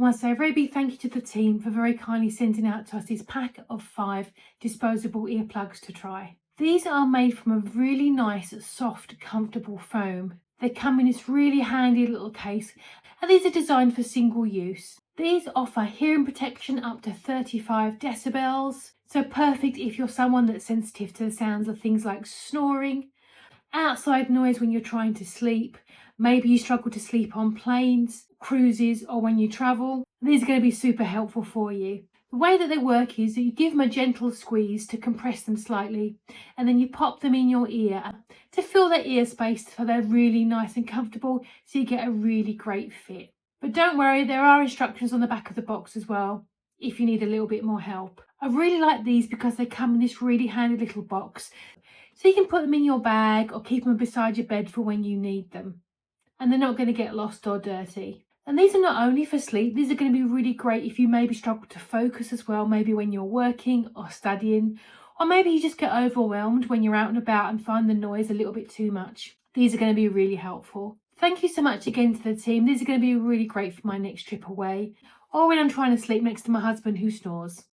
I want to say a very big thank you to the team for very kindly sending out to us this pack of 5 disposable earplugs to try. These are made from a really nice, soft, comfortable foam. They come in this really handy little case, and these are designed for single use. These offer hearing protection up to 35 decibels, so perfect if you're someone that's sensitive to the sounds of things like snoring, outside noise when you're trying to sleep. Maybe you struggle to sleep on planes, cruises, or when you travel. These are going to be super helpful for you. The way that they work is that you give them a gentle squeeze to compress them slightly, and then you pop them in your ear to fill their ear space so they're really nice and comfortable, so you get a really great fit. But don't worry, there are instructions on the back of the box as well if you need a little bit more help. I really like these because they come in this really handy little box, so you can put them in your bag or keep them beside your bed for when you need them. And they're not going to get lost or dirty. And these are not only for sleep, these are going to be really great if you maybe struggle to focus as well, maybe when you're working or studying, or maybe you just get overwhelmed when you're out and about and find the noise a little bit too much. These are going to be really helpful. Thank you so much again to the team. These are going to be really great for my next trip away, or when I'm trying to sleep next to my husband who snores.